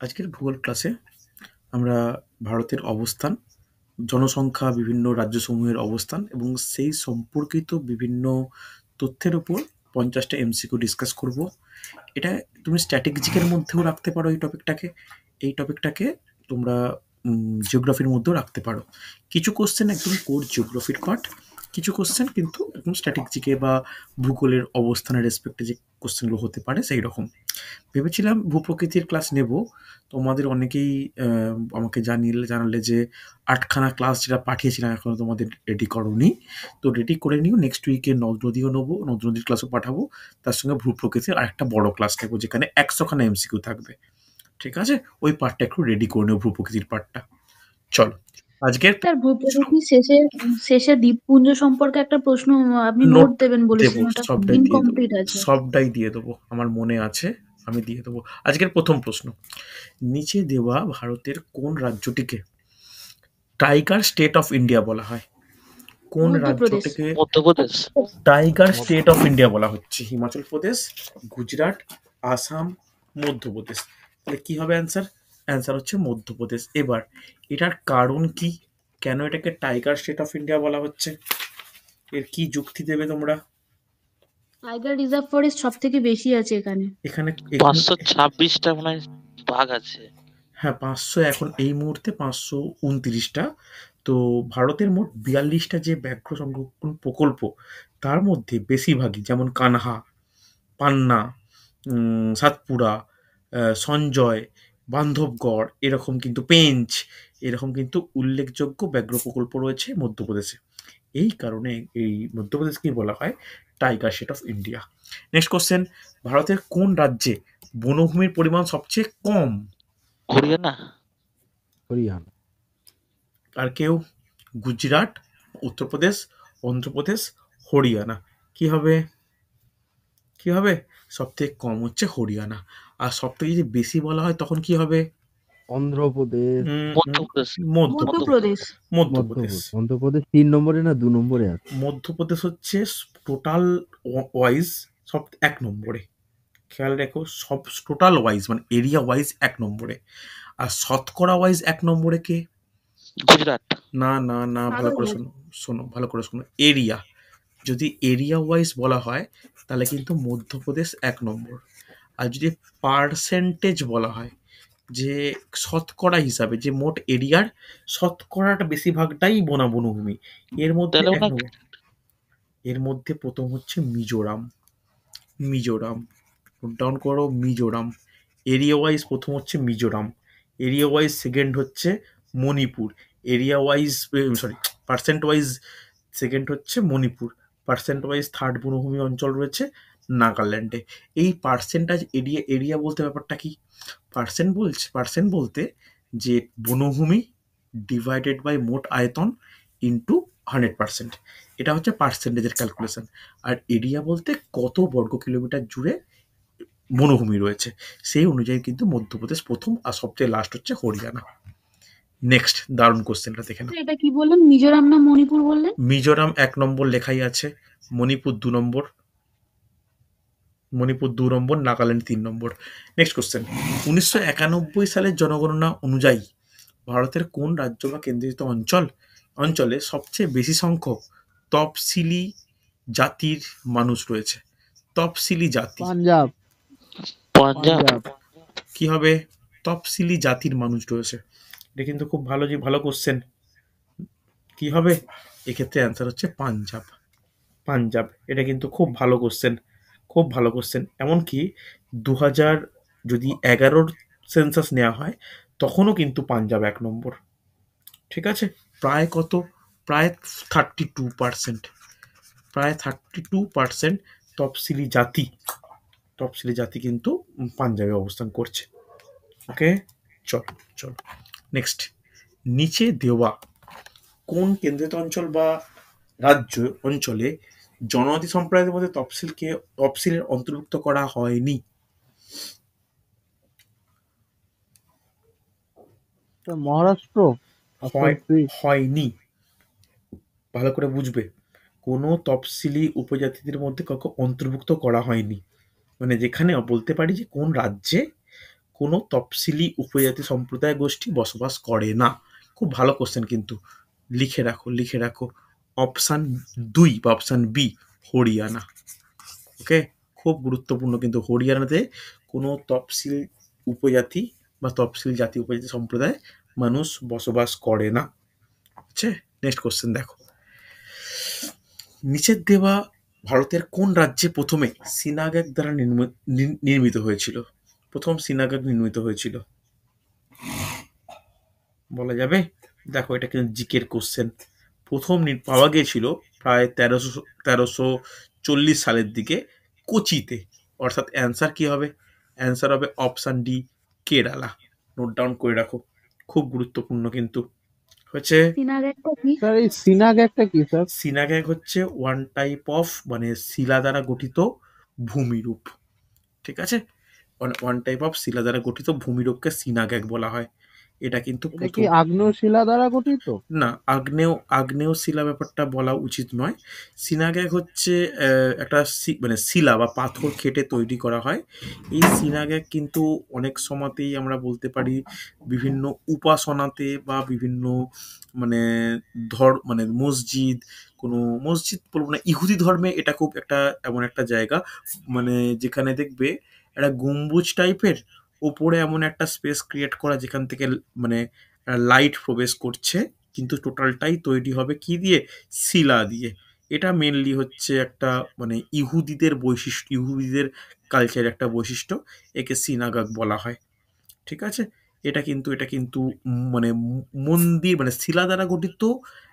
আজকের ভূগোল ক্লাসে আমরা ভারতের অবস্থান, জনসংখ্যা, বিভিন্ন রাজ্যসমূহের অবস্থান এবং সেই সম্পর্কিত বিভিন্ন তথ্যের উপর 50টা এমসিকিউ ডিসকাস করব। এটা তুমি স্ট্র্যাটেজিকের মধ্যেও রাখতে পারো এই টপিকটাকে তোমরা জিওগ্রাফির মধ্যেও রাখতে পারো। কিছু কোশ্চেন একদম কোর জিওগ্রাফির পার্ট, কিছু কোশ্চেন কিন্তু একদম স্ট্র্যাটেজিকে বা ভূগোলের অবস্থানের রেসপেক্টে যে কোশ্চেনগুলো হতে পারে সেই রকম। ভেবেছিলাম ভূপ্রকৃতির ক্লাস নেব। তোমাদের অনেকেই আমাকে জানালে যে 8খানা ক্লাস যেটা পাঠিয়েছিলাম এখনো তোমাদের রেডি করোনি। তো রেডি করে নিও, নেক্সট উইকে নদ নদীও নেবো, নদ নদীর ক্লাসও পাঠাবো। তার সঙ্গে ভূপ্রকৃতির আরেকটা বড় ক্লাস নেবো যেখানে 100খানা এমসিকিউ থাকবে। ঠিক আছে? ওই পার্টটা একটু রেডি করে নেবো, ভূপ্রকৃতির পার্টটা। চলো আজকের স্যার, ভূপ্রকৃতি শেষে দ্বীপপুঞ্জ সম্পর্কে একটা প্রশ্ন আপনি নোট নোট দেবেন দেবো, বলেছিলেন, ওটা সবটাই দিয়ে দেবো, ইনকমপ্লিট আছে। সবটাই দিয়ে দেবো, আমার মনে আছে, আমি দিয়ে দেবো। আজকের প্রথম প্রশ্ন, নিচে দেওয়া ভারতের কোন রাজ্যটিকে টাইগার স্টেট অফ ইন্ডিয়া বলা হয়? কোন মধ্যপ্রদেশ। রাজ্যটিকে Madhya Pradesh. Tiger state of India বলা হচ্ছে? হিমাচল প্রদেশ, গুজরাট, আসাম, মধ্যপ্রদেশ। তাহলে কি হবে অ্যান্সার? অ্যান্সার হচ্ছে মধ্যপ্রদেশ। এবার এটার কারণ কি, কেন এটাকে টাইগার স্টেট অফ ইন্ডিয়া বলা হচ্ছে, এর কি যুক্তি দেবে তোমরা? টাইগার রিজার্ভ ফরেস্ট সব থেকে বেশি আছে এখানে। এখানে 526টা মনে হয় বাঘ আছে। হ্যাঁ, 500, এখন এই মুহূর্তে 529টা। তো ভারতের মোট 42টা যে ব্যাঘ্র সংরক্ষণ প্রকল্প, তার মধ্যে বেশিরভাগই, যেমন কানহা, পান্না, সাতপুরা, সঞ্জয়, বান্ধবগড়, এরকম কিন্তু পেঞ্চ, এরকম কিন্তু উল্লেখযোগ্য ব্যাঘ্র প্রকল্প রয়েছে মধ্যপ্রদেশে। এই কারণে এই মধ্যপ্রদেশকে বলা হয় tiger state of India. Next question, ভারতের কোন রাজ্যে বনভূমির পরিমাণ সবচেয়ে কম? হরিয়ানা। হরিয়ানা। আর কেউ? গুজরাট, উত্তরপ্রদেশ, অন্ধ্রপ্রদেশ, হরিয়ানা। কি হবে? কি হবে? সবথেকে কম হচ্ছে হরিয়ানা। আর সবথেকে যদি বেশি বলা হয় তখন কি হবে? অন্ধ্রপ্রদেশ। মধ্যপ্রদেশ। মধ্যপ্রদেশ। মধ্যপ্রদেশ। অন্ধ্রপ্রদেশ 3 নম্বরে না 2 নম্বরে আছে? মধ্যপ্রদেশ হচ্ছে টোটাল ওয়াইজ সব 1 নম্বরে। খেয়াল রেখো, সব টোটাল ওয়াইজ মানে এরিয়া ওয়াইজ 1 নম্বরে। আর শতকরা ওয়াইজ 1 নম্বরে কে? গুজরাট। না না না, ভালো করে শোনো, ভালো করে শোনো। এরিয়া, যদি এরিয়া ওয়াইজ বলা হয় তাহলে কিন্তু মধ্যপ্রদেশ 1 নম্বর। আর যদি পার্সেন্টেজ বলা হয়, যে শতকরা হিসাবে, যে মোট এরিয়ার শতকরাটা বেশিরভাগটাই বনভূমি, এর মধ্যে তাহলে 1 নম্বর। এর মধ্যে প্রথম হচ্ছে মিজোরাম। মিজোরাম, নোট ডাউন করো, মিজোরাম। এরিয়া ওয়াইজ প্রথম হচ্ছে মিজোরাম, এরিয়া ওয়াইজ সেকেন্ড হচ্ছে Manipur, area wise sorry percent wise second হচ্ছে মণিপুর, পার্সেন্ট ওয়াইজ থার্ড বনভূমি অঞ্চল রয়েছে নাগাল্যান্ডে। এই পার্সেন্টেজ এরিয়া, এরিয়া বলতে ব্যাপারটা কি? পার্সেন্ট বলতে যে বনভূমি ডিভাইডেড বাই মোট আয়তন ইন্টু 100%, এটা হচ্ছে পার্সেন্টেজের ক্যালকুলেশন। আর এরিয়া বলতে কত বর্গ কিলোমিটার জুড়ে বনভূমি রয়েছে, সেই অনুযায়ী কিন্তু মধ্যপ্রদেশ প্রথম, আর সবচেয়ে লাস্ট হচ্ছে হরিয়ানা। নেক্সট দারুণ কোশ্চেনটা দেখে নাও। এটা কি বললেন, মিজোরাম না মণিপুর বললেন? মিজোরাম 1 নম্বর লেখাই আছে, মণিপুর 2 নম্বর, নাগাল্যান্ড 3 নম্বর। নেক্সট কোশ্চেন, 1991 সালের জনগণনা অনুযায়ী ভারতের কোন রাজ্য বা কেন্দ্রশাসিত অঞ্চলে সবচেয়ে বেশি সংখ্যক তফসিলি জাতির মানুষ রয়েছে? তফসিলি জাতি পাঞ্জাব। পাঞ্জাব। কি হবে? তফসিলি জাতির মানুষ রয়েছে। এটা কিন্তু খুব ভালো কোশ্চেন। কি হবে? এক্ষেত্রে অ্যান্সার হচ্ছে পাঞ্জাব। পাঞ্জাব, এটা কিন্তু খুব ভালো কোশ্চেন, খুব ভালো কোশ্চেন। এমনকি 2000 যদি 11-র সেন্সাস নেওয়া হয় তখনও কিন্তু পাঞ্জাব 1 নম্বর। ঠিক আছে? প্রায় কত? প্রায় 32%, প্রায় 32% তফসিলি জাতি কিন্তু পাঞ্জাবে অবস্থান করছে। ওকে, চল নেক্সট, নিচে দেওয়া কোন কেন্দ্রিত অঞ্চল বা রাজ্য অঞ্চলে জনজাতি সম্প্রদায়ের মধ্যে তফসিলের অন্তর্ভুক্ত করা হয়নি? মহারাষ্ট্র। হয়নি, ভালো করে বুঝবে। কোনো তফসিলি উপজাতিদের মধ্যে কাউকে অন্তর্ভুক্ত করা হয়নি, মানে যেখানে বলতে পারি যে কোন রাজ্যে কোনো তফসিলি উপজাতি সম্প্রদায় গোষ্ঠী বসবাস করে না। খুব ভালো কোশ্চেন কিন্তু, লিখে রাখো অপশান 2 বা অপশান বি, হরিয়ানা। ওকে, খুব গুরুত্বপূর্ণ কিন্তু, হরিয়ানাতে কোনো তফসিল উপজাতি বা তফসিল জাতি উপজাতি সম্প্রদায় মানুষ বসবাস করে না। আচ্ছা, নেক্সট কোশ্চেন দেখো, নিচের দেওয়া ভারতের কোন রাজ্যে প্রথমে সিনাগেগ দ্বারা নির্মিত হয়েছিল? প্রথম সিনাগেগ নির্মিত হয়েছিল বলা যাবে? দেখো, এটা কিন্তু জিকের কোশ্চেন। প্রথম পাওয়া গিয়েছিল প্রায় 1340 সালের দিকে কোচিতে। অর্থাৎ অ্যান্সার কি হবে? অ্যান্সার হবে option D, Kerala. Note down করে রাখো, খুব গুরুত্বপূর্ণ কিন্তু। হচ্ছে সিনাগেগটা কি? স্যার এই সিনাগ্যাগটা কি স্যার? সিনাগ্যাগ হচ্ছে ওয়ান টাইপ অফ মানে শিলা দ্বারা গঠিত ভূমিরূপ। ঠিক আছে, ওয়ান টাইপ অফ শিলা দ্বারা গঠিত ভূমিরূপকে সিনাগ্যাগ বলা হয়। এটা কিন্তু এটা কি প্রথম, আগ্নেয় শিলা দ্বারা গঠিত? না, আগ্নেয় শিলা ব্যাপারটা বলা উচিত নয়। সিনাগ্যাগ হচ্ছে একটা মানে শিলা বা পাথর কেটে তৈরি করা হয়। এই সিনাগ্যাগ কিন্তু অনেক সময়তেই আমরা বলতে পারি বিভিন্ন উপাসনাতে বা বিভিন্ন মানে মানে মসজিদ, কোনো মসজিদ বলবো না, ইহুদি ধর্মে এটা খুব একটা এমন একটা জায়গা মানে যেখানে দেখবে একটা গম্বুজ টাইপের ওপরে এমন একটা স্পেস ক্রিয়েট করা যেখান থেকে মানে লাইট প্রবেশ করছে, কিন্তু টোটালটাই তৈরি হবে কি দিয়ে? শিলা দিয়ে। এটা মেনলি হচ্ছে একটা মানে ইহুদিদের বৈশিষ্ট্য, ইহুদিদের কালচার একটা বৈশিষ্ট্য, একে সিনাগাগ বলা হয়। ঠিক আছে, এটা কিন্তু মানে মন্দির মানে শিলা দ্বারা গঠিত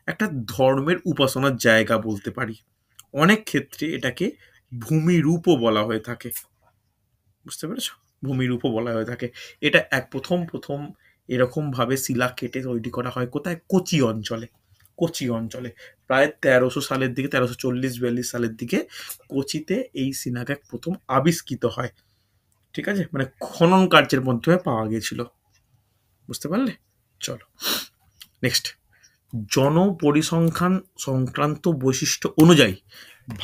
একটা ধর্মের উপাসনার জায়গা বলতে পারি। অনেক ক্ষেত্রে এটাকে ভূমিরূপও বলা হয়ে থাকে। বুঝতে পেরেছ? ভূমিরূপও বলা হয়ে থাকে। এটা প্রথম এরকম ভাবে শিলা কেটে তৈরি করা হয় কোথায়? কোচি অঞ্চলে প্রায় 1300 সালের দিকে, 1340-42 সালের দিকে কোচিতে এই সিনাগ্যাগ প্রথম আবিষ্কৃত হয়। ঠিক আছে, মানে খনন কার্যের মাধ্যমে পাওয়া গিয়েছিল। বুঝতে পারলে? চলো নেক্সট, জনপরিসংখ্যান সংক্রান্ত বৈশিষ্ট্য অনুযায়ী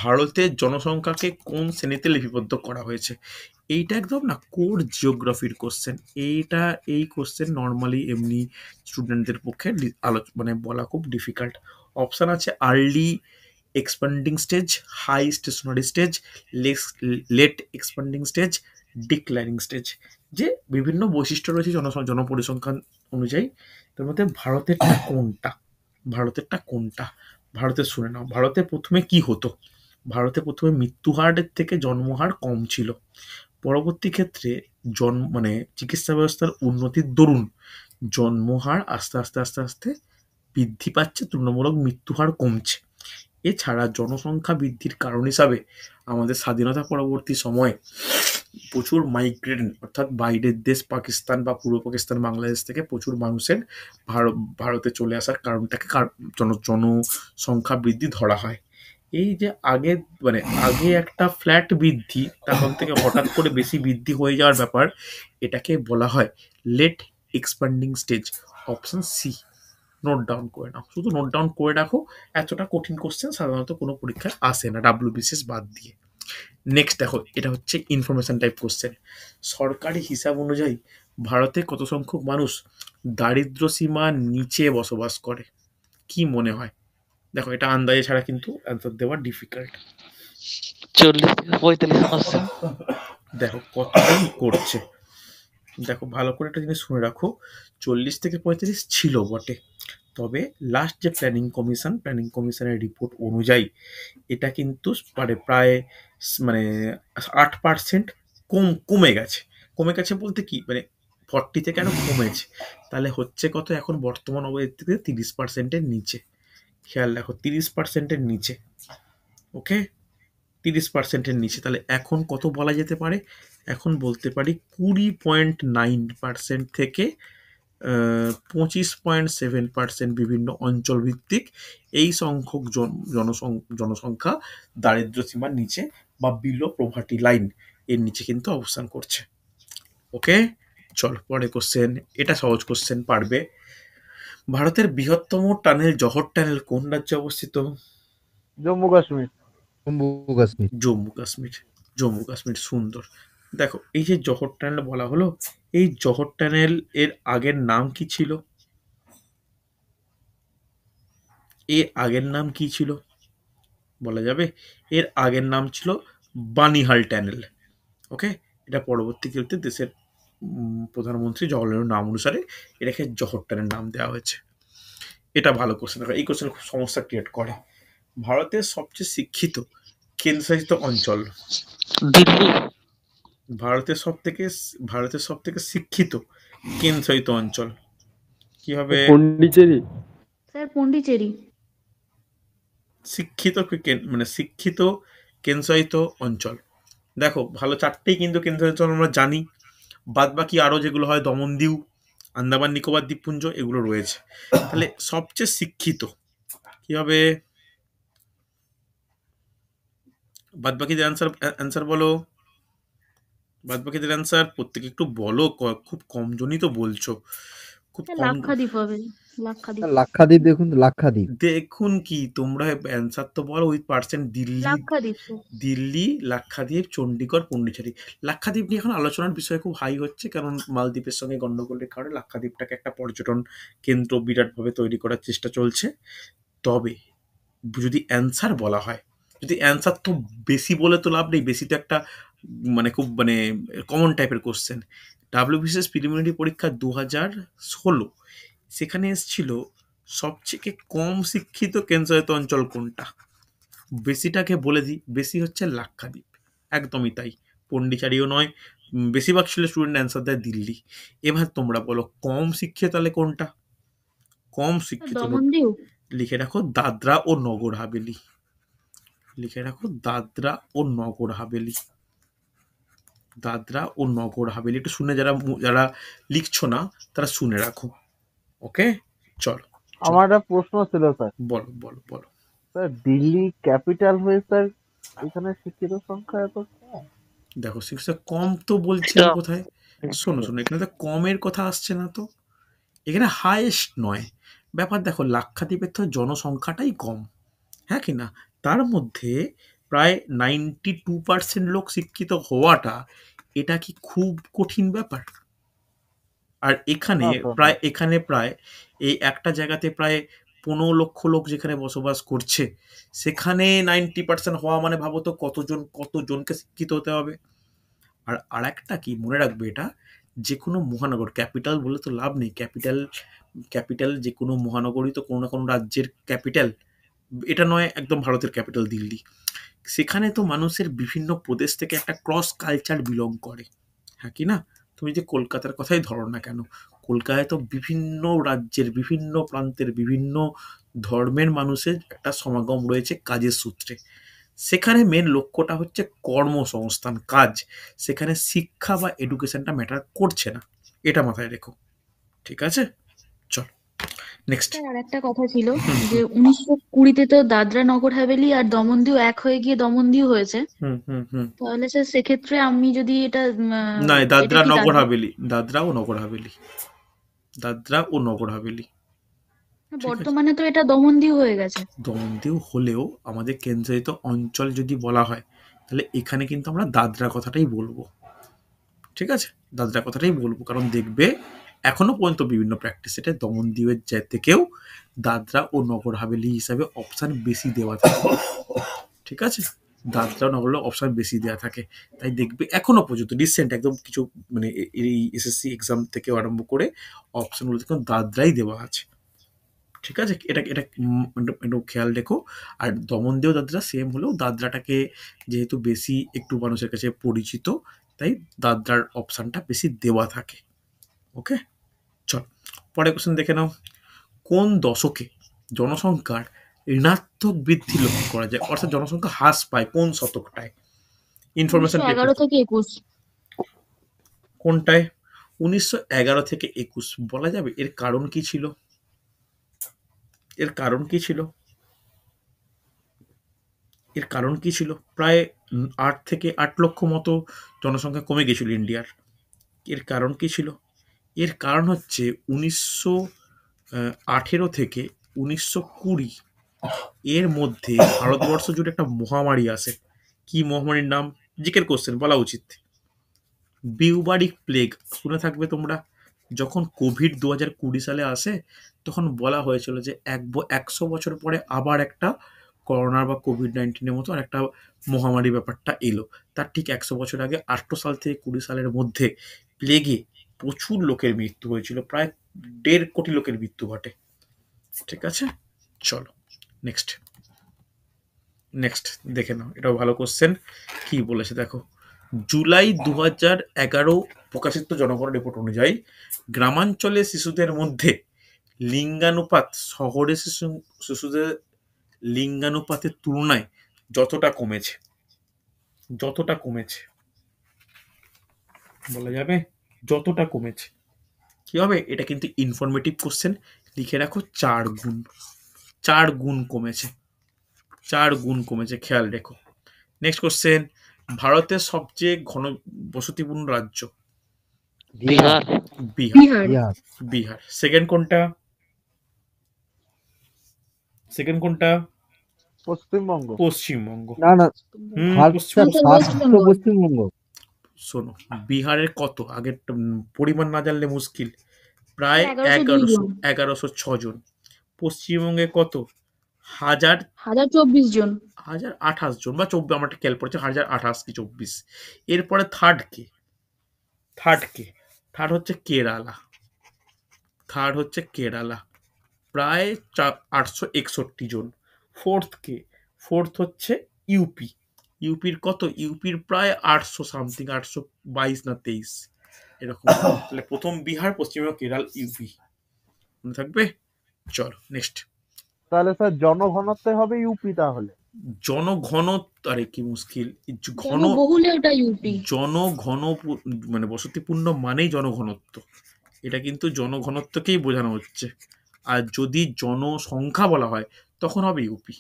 ভারতের জনসংখ্যাকে কোন শ্রেণীতে লিপিবদ্ধ করা হয়েছে? এইটা একদম না কোর জিওগ্রাফির কোশ্চেন। এই কোশ্চেন নর্মালি এমনি স্টুডেন্টদের পক্ষে মানে বলা খুব ডিফিকাল্ট। অপশান আছে early expanding stage, high stationary stage, late expanding stage, declining stage. যে বিভিন্ন বৈশিষ্ট্য রয়েছে জনপরিসংখ্যান অনুযায়ী, তার মধ্যে ভারতেরটা কোনটা? ভারতের শুনে নাও, ভারতে প্রথমে কি হতো? ভারতে প্রথমে মৃত্যুহারের থেকে জন্মহার কম ছিল। পরবর্তী ক্ষেত্রে মানে চিকিৎসা ব্যবস্থার উন্নতির দরুন জন্মহার আস্তে আস্তে আস্তে আস্তে বৃদ্ধি পাচ্ছে, তুলনামূলক মৃত্যুহার কমছে। এছাড়া জনসংখ্যা বৃদ্ধির কারণ হিসাবে আমাদের স্বাধীনতা পরবর্তী সময়ে প্রচুর মাইগ্রেন্ট অর্থাৎ বাইরের দেশ পাকিস্তান বা পূর্ব পাকিস্তান বাংলাদেশ থেকে প্রচুর মানুষের ভারতে চলে আসার কারণটাকে জনসংখ্যা বৃদ্ধি ধরা হয়। এই যে আগে একটা ফ্ল্যাট বৃদ্ধি, তখন থেকে হঠাৎ করে বেশি বৃদ্ধি হয়ে যাওয়ার ব্যাপার, এটাকে বলা হয় late expanding stage. Option C, note down করে নাও, শুধু নোট ডাউন করে রাখো। এতটা কঠিন কোশ্চেন সাধারণত কোনো পরীক্ষায় আসে না, WBCS বাদ দিয়ে। নেক্সট দেখো, এটা হচ্ছে ইনফরমেশন টাইপ কোশ্চেন। সরকারি হিসাব অনুযায়ী ভারতে কত সংখ্যক মানুষ দারিদ্র সীমার নিচে বসবাস করে? কি মনে হয়? দেখো, এটা আন্দাজে ছাড়া কিন্তু অ্যান্সার দেওয়া ডিফিকাল্ট। 40 থেকে 45%। দেখো কতজন করছে, দেখো ভালো করে একটা জিনিস শুনে রাখো, 40 থেকে 45 ছিল বটে, তবে লাস্ট যে প্ল্যানিং কমিশনের রিপোর্ট অনুযায়ী এটা কিন্তু প্রায় মানে 8% কমে গেছে বলতে কি মানে 40 থেকে আরো কমেছে। তাহলে হচ্ছে কত এখন বর্তমান অবস্থা থেকে 30%-এর নিচে। খেয়াল রাখো, 30%-এর নিচে। ওকে, 30%-এর নিচে। তাহলে এখন কত বলা যেতে পারে? এখন বলতে পারি 20.9% থেকে 25.7% বিভিন্ন অঞ্চল ভিত্তিক এই সংখ্যক জনসংখ্যা দারিদ্র সীমার নিচে বা বিলো পভার্টি লাইন এর নিচে কিন্তু অবস্থান করছে। ওকে, চল পরে কোশ্চেন, এটা সহজ কোশ্চেন, পারবে। ভারতের বৃহত্তম টানেল জহর টানেল কোন রাজ্যে অবস্থিত? জম্মু কাশ্মীর। জম্মু কাশ্মীর। সুন্দর। দেখো, এই যে জহর টানেল বলা হলো, এই জহর টানেল এর আগের নাম কি ছিল? এর আগের নাম কি ছিল বলা যাবে? এর আগের নাম ছিল বানিহাল টানেল। ওকে, এটা পরবর্তীকালে দেশের প্রধানমন্ত্রী জওহরলাল নেহরুর নাম অনুসারে এটাকে জহর টানেল নাম দেওয়া হয়েছে। এটা ভালো কোশ্চেন, এই কোশ্চেন খুব সমস্যা ক্রিয়েট করে। ভারতের সবচেয়ে শিক্ষিত কেন্দ্রশাসিত অঞ্চল। দিল্লি। ভারতের সব থেকে শিক্ষিত কেন্দ্রশাসিত অঞ্চল কি হবে? পন্ডিচেরি। স্যার পন্ডিচেরি। শিক্ষিত কেন্দ্রশাসিত অঞ্চল। দেখো ভালো, চারটেই কিন্তু কেন্দ্রশাসিত অঞ্চল আমরা জানি। বাদ বাকি আরো যেগুলো হয় দমনদিউ, আন্দামান নিকোবর দ্বীপপুঞ্জ, এগুলো রয়েছে। তাহলে সবচেয়ে শিক্ষিত কি হবে? বাদ বাকিদের অ্যান্সার বলো। বাদ বাকিদের অ্যান্সার প্রত্যেকে একটু বলো, খুব কম জনই তো বলছো, খুব স্যার কম। লাক্ষাদ্বীপ হবে। লাক্ষাদ্বীপ। লাক্ষাদ্বীপ, দেখুন লাক্ষাদ্বীপ। দেখুন কি তোমরা অ্যান্সার তো বলো with percent. Lakshadweep sir. Delhi, Lakshadweep, Chandigarh, Pondicherry. Lakshadweep নিয়ে এখন আলোচনার বিষয় খুব হাই হচ্ছে, কারণ মালদ্বীপের সঙ্গে গন্ডগোলের কারণে লাক্ষাদ্বীপটাকে একটা পর্যটন কেন্দ্র বিরাটভাবে তৈরি করার চেষ্টা চলছে। তবে যদি অ্যান্সার বলা হয়, যদি অ্যান্সার তো বেশি বলে তো লাভ নেই, বেশি তো একটা খুব কমন টাইপের কোশ্চেন। ডাব্লিউবিসিএস প্রিলিমিনারি পরীক্ষা 2016 সেখানে এসেছিল সবথেকে কম শিক্ষিত কেন্দ্রশাসিত অঞ্চল কোনটা। বেশিটাকে বলে দিই, বেশি হচ্ছে লাক্ষাদ্বীপ, একদমই তাই। পন্ডিচারিও নয়। বেশিরভাগ ছিল স্টুডেন্ট অ্যান্সার দেয় দিল্লি। এবার তোমরা বলো কম শিক্ষিত তাহলে কোনটা? কম শিক্ষিত দমনদিউ। লিখে রাখো দাদরা ও নগর হাভেলি। লিখে রাখো দাদরা ও নগর হাভেলি। দাদরা ও নগর হাভেলি একটু শুনে, যারা লিখছো না তারা শুনে রাখো। ওকে, চলো। আমার একটা প্রশ্ন ছিল স্যার। বলো বলো বলো। স্যার দিল্লি ক্যাপিটাল হয়ে স্যার এখানে শিক্ষিত সংখ্যা এত কম? দেখো শিক্ষা কম তো বলছিলাম এটা কোথায়? শোনো, এখানে তো কমের কথা আসছে না তো, এখানে হাইয়েস্ট নয়। ব্যাপার দেখো, লাক্ষাদ্বীপের তো জনসংখ্যাটাই কম, হ্যাঁ কি না? তার মধ্যে প্রায় 92% লোক শিক্ষিত হওয়াটা, এটা কি খুব কঠিন ব্যাপার? আর না তো না। এখানে প্রায় এই একটা জায়গাতে প্রায় 15 লক্ষ লোক যেখানে বসবাস করছে, সেখানে 90% হওয়া মানে ভাবো তো কতজনকে শিক্ষিত হতে হবে। আর আরেকটা কি মনে রাখবে, এটা যে কোনো মহানগর, ক্যাপিটাল বলে তো লাভ নেই। ক্যাপিটাল যে কোনো মহানগরই তো কোনো না কোনো রাজ্যের ক্যাপিটাল। এটা নয় একদম ভারতের ক্যাপিটাল দিল্লি। সেখানে তো মানুষের বিভিন্ন প্রদেশ থেকে একটা ক্রস কালচার বিলং করে, হ্যাঁ কি না? তুমি যে কলকাতার কথাই ধরো না কেন, কলকাতায় তো বিভিন্ন রাজ্যের বিভিন্ন প্রান্তের বিভিন্ন ধর্মের মানুষের একটা সমাগম রয়েছে কাজের সূত্রে। সেখানে মেন লক্ষ্যটা হচ্ছে কর্মসংস্থান, কাজ। সেখানে শিক্ষা বা এডুকেশনটা ম্যাটার করছে না, এটা মাথায় রেখো। ঠিক আছে, চল নেক্সট। স্যার আর একটা কথা ছিল যে 1920-তে তো দাদরা নগর হাভেলি আর দমনদিউ এক হয়ে গিয়ে দমনদিউ হয়েছে। হুম হুম হুম তাহলে স্যার সেক্ষেত্রে আমি যদি এটা না, এটা দাদরা কি নগর হাভেলি, দাদরা ও নগর হাভেলি, দাদরা ও নগর হাভেলি। ঠিক আছে, বর্তমানে তো এটা দমনদিউ হয়ে গেছে। দমনদিউ হলেও আমাদের কেন্দ্রশাসিত অঞ্চল যদি বলা হয়, তাহলে এখানে কিন্তু আমরা দাদরা কথাটাই বলবো। ঠিক আছে, দাদরা কথাটাই বলবো, কারণ দেখবে এখনো পর্যন্ত বিভিন্ন প্র্যাকটিস এটা দমনদিউয়ের থেকেও দাদরা ও নগর হাভেলি হিসাবে অপশান বেশি দেওয়া থাকে। ঠিক আছে, দাদরা ও নগর অপশান বেশি দেওয়া থাকে। তাই দেখবে এখনো পর্যন্ত রিসেন্ট একদম কিছু এই এসএসসি এক্সাম থেকে আরম্ভ করে অপশানগুলো থেকে দাদরাই দেওয়া আছে। ঠিক আছে, এটা এটা একটু খেয়াল রেখো। আর দমনদিউ দাদরা সেম হলেও দাদরাটাকে যেহেতু বেশি একটু মানুষের কাছে পরিচিত, তাই দাদরার অপশানটা বেশি দেওয়া থাকে। ওকে, চল পরের কোশ্চেন দেখে নাও। কোন দশকে জনসংখ্যার ঋণাত্মক বৃদ্ধি লক্ষ্য করা যায়, অর্থাৎ জনসংখ্যা হ্রাস পায় কোন শতকটায়? ইনফরমেশন 1911 থেকে 21। কোনটায়? 1911 থেকে 21 বলা যাবে। এর কারণ কি ছিল? এর কারণ কি ছিল? এর কারণ কি ছিল? প্রায় 8 লক্ষ মতো জনসংখ্যা কমে গেছিল ইন্ডিয়ার। এর কারণ কি ছিল? এর কারণ হচ্ছে 1918 থেকে 1920 এর মধ্যে ভারতবর্ষ জুড়ে একটা মহামারী আসে। কি মহামারীর নাম? জিকের কোশ্চেন, বলা উচিত। বিউবারিক প্লেগ শুনে থাকবে তোমরা। যখন কোভিড 2020 সালে আসে, তখন বলা হয়েছিল যে 100 বছর পরে আবার একটা করোনা বা কোভিড-19 মতো একটা মহামারী ব্যাপারটা এলো। তার ঠিক 100 বছর আগে 18 সাল থেকে 20 সালের মধ্যে প্লেগে প্রচুর লোকের মৃত্যু হয়েছিল, প্রায় 1.5 কোটি লোকের মৃত্যু ঘটে। ঠিক আছে, চলো নেক্সট দেখে নাও, এটাও ভালো কোশ্চেন। কি বলেছে দেখো, জুলাই 2011 প্রকাশিত জনগণনা রিপোর্ট অনুযায়ী গ্রামাঞ্চলে শিশুদের মধ্যে লিঙ্গানুপাত শহরে শিশুদের লিঙ্গানুপাতের তুলনায় যতটা কমেছে বলা যাবে, যতটা কমেছে কি হবে? এটা কিন্তু ইনফরমেটিভ কোশ্চেন, লিখে রাখো 4 গুণ। 4 গুণ কমেছে, 4 গুণ কমেছে, খেয়াল রেখো। নেক্সট কোশ্চেন, ভারতের সবচেয়ে ঘন বসতিপূর্ণ রাজ্য? বিহার। বিহার। বিহার। সেকেন্ড কোনটা? পশ্চিমবঙ্গ। না না, পশ্চিমবঙ্গ। শোনো, বিহারের কত আগে পরিমাণ না জানলে মুশকিল, প্রায় 1106 জন। পশ্চিমবঙ্গে কত? 1024 জন। 1028 জন বা 24, আমার খেয়াল পড়ছে 1028 কি 24। এরপরে থার্ড হচ্ছে কেরালা, প্রায় 861 জন। ফোর্থ হচ্ছে ইউপির কত? ইউপির প্রায় 800 সামথিং, 822 না 23 এরকম। তাহলে প্রথম বিহার, পশ্চিমবঙ্গ, কেরাল, ইউপি মনে থাকবে। চলো নেক্সট। তাহলে স্যার জনঘনত্বে হবে ইউপি তাহলে। জনঘনত্ব, আরে কি মুশকিল, জনবহুলে ওটা ইউপি। মানে বসতিপূর্ণ মানেই জনঘনত্ব, এটা কিন্তু জনঘনত্বকেই বোঝানো হচ্ছে। আর যদি জনসংখ্যা বলা হয় তখন হবে ইউপি।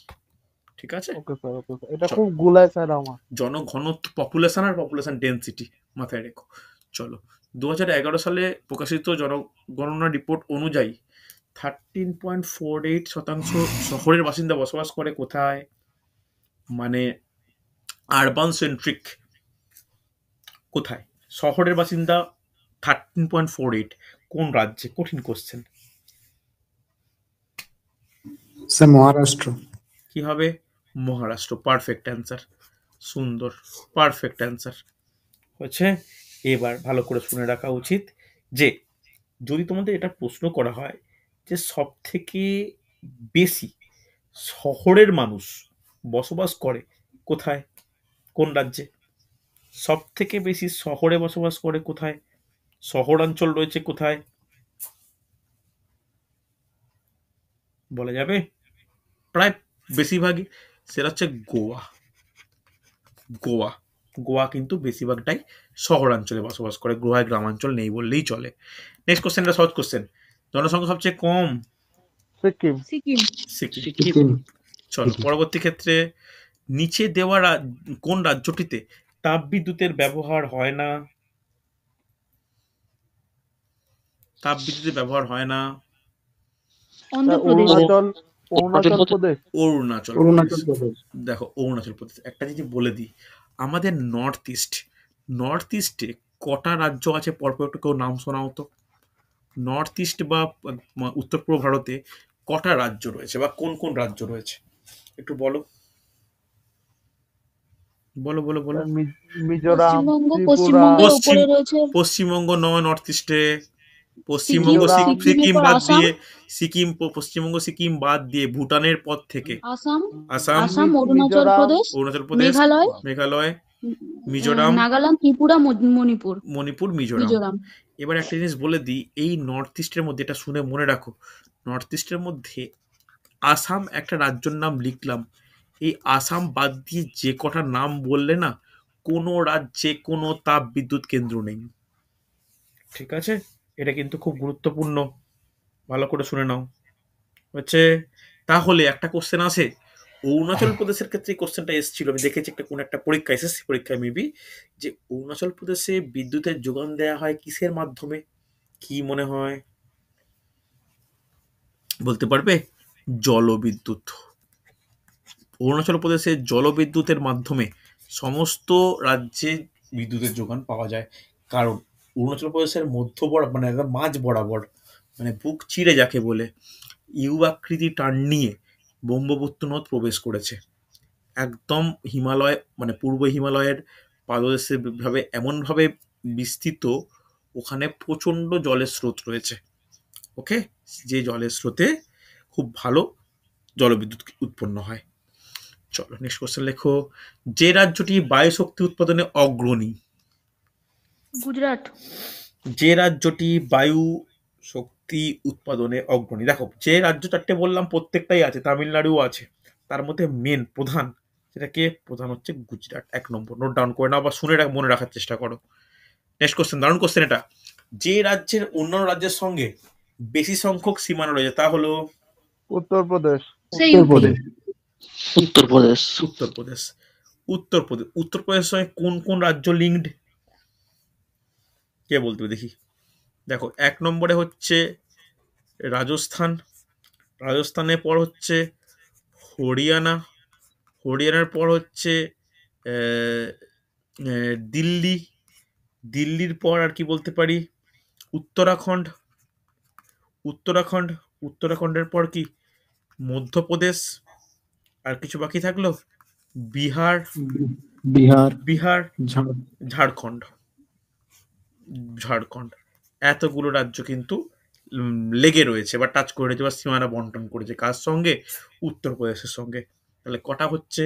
ঠিক আছে, ওকে স্যার, এটা খুব গুলায় স্যার আমার। জনঘনত্ব, পপুলেশন আর পপুলেশন ডেন্সিটি মাথায় রেখো। চলো, 2011 সালে প্রকাশিত জনগণনা রিপোর্ট অনুযায়ী 13.48% শহরের বাসিন্দা বসবাস করে কোথায়? মানে আরবান সেন্ট্রিক। কোথায় শহরের বাসিন্দা? 13.48, কোন রাজ্যে? কঠিন কোশ্চেন। মহারাষ্ট্র। কি হবে? মহারাষ্ট্র। পারফেক্ট অ্যান্সার, সুন্দর, পারফেক্ট অ্যান্সার হচ্ছে। এবার ভালো করে শুনে রাখা উচিত যে যদি তোমাদের এটা প্রশ্ন করা হয় যে সব থেকে বেশি শহরের মানুষ বসবাস করে কোথায়, কোন রাজ্যে? সব থেকে বেশি শহরে বসবাস করে কোথায়, শহরাঞ্চল রয়েছে কোথায় বলা যাবে? প্রায় বেশিরভাগই সেটা হচ্ছে গোয়া কিন্তু বেশিরভাগটাই শহরাঞ্চলে বসবাস করে, গোয়ায় গ্রামাঞ্চল নেই বললেই চলে। নেক্সট কোশ্চেনটা সহজ কোশ্চেন, জনসংখ্যা সবচেয়ে কম? সিকিম। চলো পরবর্তী ক্ষেত্রে, নিচে দেওয়া কোন রাজ্যটিতে তাপবিদ্যুতের ব্যবহার হয় না? অরুণাচল প্রদেশ। দেখো, অরুণাচল প্রদেশ একটা জিনিস বলে দিই, আমাদের নর্থ ইস্টে কটা রাজ্য আছে পরপর একটু কেউ নাম শোনাও তো। নর্থ ইস্ট বা উত্তর পূর্ব ভারতে কটা রাজ্য রয়েছে বা কোন কোন রাজ্য রয়েছে একটু বলো। মিজোরাম, পশ্চিমবঙ্গ নয়, নর্থ ইস্টে পশ্চিমবঙ্গ, সিকিম বাদ দিয়ে ভুটানের পর থেকে আসাম, অরুণাচল প্রদেশ, মেঘালয়, মিজোরাম, নাগাল্যান্ড, ত্রিপুরা, মণিপুর, মিজোরাম। এবার একটা জিনিস বলে দিই, এই নর্থ ইস্টের মধ্যে, এটা শুনে মনে রাখো, নর্থ ইস্টের মধ্যে আসাম একটা রাজ্যের নাম লিখলাম, এই আসাম বাদ দিয়ে যে কটা নাম বললে না, কোনো রাজ্যে কোনো তাপ বিদ্যুৎ কেন্দ্র নেই। ঠিক আছে, এটা কিন্তু খুব গুরুত্বপূর্ণ, ভালো করে শুনে নাও। হচ্ছে তাহলে একটা কোশ্চেন আছে, অরুণাচল প্রদেশের ক্ষেত্রে এই কোশ্চেনটা এসেছিল, আমি দেখেছি একটা কোন একটা পরীক্ষা, এসএসসি পরীক্ষায় মেবি, যে অরুণাচল প্রদেশে বিদ্যুতের যোগান দেওয়া হয় কিসের মাধ্যমে? কি মনে হয় বলতে পারবে? জলবিদ্যুৎ। অরুণাচল প্রদেশে জলবিদ্যুতের মাধ্যমে সমস্ত রাজ্যে বিদ্যুতের যোগান পাওয়া যায়। কারণ অরুণাচল প্রদেশের মধ্য মানে একদম মাঝ বরাবর, মানে বুক চিরে যাকে বলে, ইউ আকৃতি টার্ন নিয়ে ব্রহ্মপুত্র নদ প্রবেশ করেছে একদম হিমালয়, মানে পূর্ব হিমালয়ের পাদদেশে ভাবে এমনভাবে বিস্তৃত, ওখানে প্রচণ্ড জলের স্রোত রয়েছে। ওকে, যে জলের স্রোতে খুব ভালো জলবিদ্যুৎ উৎপন্ন হয়। চলো নেক্সট কোশ্চেন লেখো, যে রাজ্যটি বায়ু শক্তি উৎপাদনে অগ্রণী। গুজরাট। যে রাজ্যটি বায়ু শক্তি উৎপাদনে অগ্রণী, দেখো যে রাজ্য চারটে বললাম প্রত্যেকটাই আছে, তামিলনাড়ুও আছে, তার মধ্যে মেন প্রধান সেটাকে প্রধান হচ্ছে গুজরাট। 1 নম্বর নোট ডাউন করে নাও বা শুনে মনে রাখার চেষ্টা করো। নেক্সট কোশ্চেন, দারুণ কোশ্চেন এটা। যে রাজ্যের অন্যান্য রাজ্যের সঙ্গে বেশি সংখ্যক সীমানা রয়েছে তা হলো উত্তরপ্রদেশ। সেই উত্তরপ্রদেশ। উত্তরপ্রদেশ। উত্তরপ্রদেশ। উত্তরপ্রদেশ, উত্তরপ্রদেশের সঙ্গে কোন কোন রাজ্য লিঙ্কড, কে বলতে হবে দেখি। দেখো 1 নম্বরে হচ্ছে রাজস্থান, রাজস্থানের পর হচ্ছে হরিয়ানা, হরিয়ানার পর হচ্ছে দিল্লি, দিল্লির পর আর কি বলতে পারি উত্তরাখণ্ড, উত্তরাখণ্ড, উত্তরাখণ্ডের পর কি মধ্যপ্রদেশ, আর কিছু বাকি থাকলো বিহার, বিহার, বিহার, ঝাড়- ঝাড়খণ্ড, ঝাড়খণ্ড। এতগুলো রাজ্য কিন্তু লেগে রয়েছে বা টাচ করে রয়েছে বা সীমানা বন্টন করেছে কার সঙ্গে, উত্তরপ্রদেশের সঙ্গে। তাহলে কটা হচ্ছে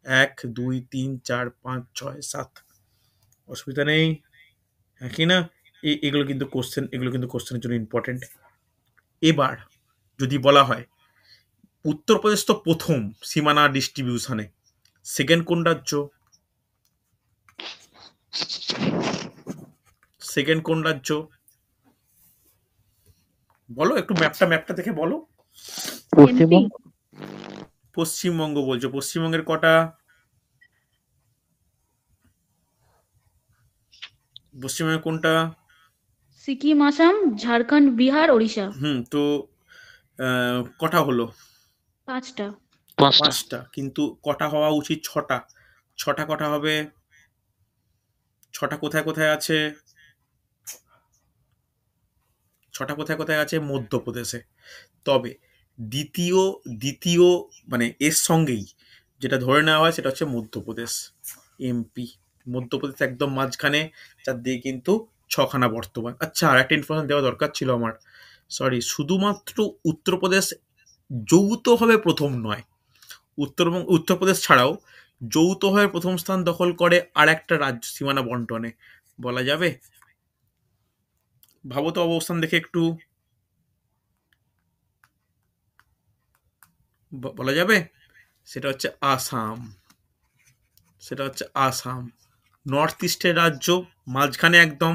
1 2 3 4 5 6 7, অসুবিধা নেই, হ্যাঁ কি না? এগুলো কিন্তু কোশ্চেন, এগুলো কিন্তু কোশ্চেনের জন্য ইম্পর্টেন্ট। এবার যদি বলা হয় উত্তরপ্রদেশ তো প্রথম সীমানা ডিস্ট্রিবিউশনে, সেকেন্ড কোন রাজ্য, সেকেন্ড কোন রাজ্য বলো একটু, ম্যাপটা দেখে বলো। এমপি। পশ্চিমবঙ্গ বলছো, পশ্চিমবঙ্গের কটা, পশ্চিমবঙ্গের কোনটা? সিকিম, আসাম, ঝাড়খণ্ড, বিহার, ওড়িশা। তো কটা হলো? 5টা। 5টা, কিন্তু কটা হওয়া উচিত? 6টা। 6টা কটা হবে? 6টা কোথায় কোথায় আছে? 6টা কোথায় কোথায় আছে? মধ্যপ্রদেশে। তবে দ্বিতীয় দ্বিতীয় মানে এর সঙ্গেই যেটা ধরে নেওয়া হয় সেটা হচ্ছে মধ্যপ্রদেশ, এমপি। মধ্যপ্রদেশ একদম মাঝখানে, যার দিয়ে কিন্তু 6খানা বর্তমান। আচ্ছা, আর একটা ইনফরমেশন দেওয়া দরকার ছিল আমার, সরি, শুধুমাত্র উত্তরপ্রদেশ যৌথভাবে প্রথম নয়, উত্তরপ্রদেশ ছাড়াও যৌথভাবে প্রথম স্থান দখল করে আর একটা রাজ্য সীমানা বন্টনে, বলা যাবে? ভাবো তো অবস্থান দেখে একটু, বলা যাবে? সেটা হচ্ছে আসাম, সেটা হচ্ছে আসাম। নর্থ ইস্টের রাজ্য মাঝখানে একদম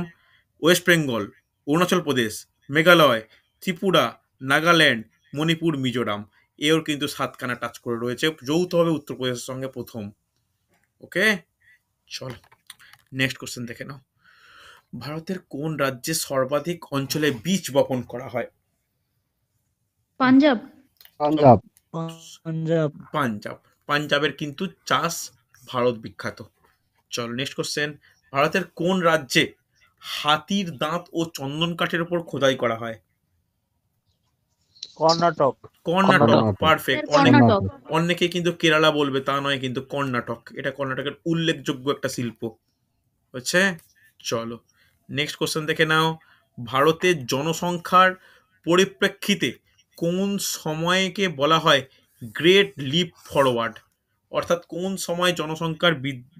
ওয়েস্ট বেঙ্গল, অরুণাচল প্রদেশ, মেঘালয়, ত্রিপুরা, নাগাল্যান্ড, মণিপুর, মিজোরাম। এও কিন্তু 7খানা টাচ করে রয়েছে যৌথভাবে উত্তরপ্রদেশের সঙ্গে প্রথম। ওকে, চল নেক্সট কোশ্চেন দেখে নাও। ভারতের কোন রাজ্যে সর্বাধিক অঞ্চলে বীজ বপন করা হয়? পাঞ্জাব। পাঞ্জাব। পাঞ্জাব। পাঞ্জাব। পাঞ্জাবের কিন্তু চাষ ভারত বিখ্যাত। চলো নেক্সট কোশ্চেন, ভারতের কোন রাজ্যে হাতির দাঁত ও চন্দন কাঠের উপর খোদাই করা হয়? কর্ণাটক। কর্ণাটক, কর্ণাটক। পারফেক্ট। কর্ণাটক। অনেকে কিন্তু কেরালা বলবে, তা নয়, কিন্তু কর্ণাটক, এটা কর্ণাটকের উল্লেখযোগ্য একটা শিল্প হচ্ছে। চলো নেক্সট কোশ্চেন দেখে নাও, ভারতের জনসংখ্যার পরিপ্রেক্ষিতে কোন সময়কে বলা হয় গ্রেট লিপ ফরওয়ার্ড? অর্থাৎ কোন সময় জনসংখ্যার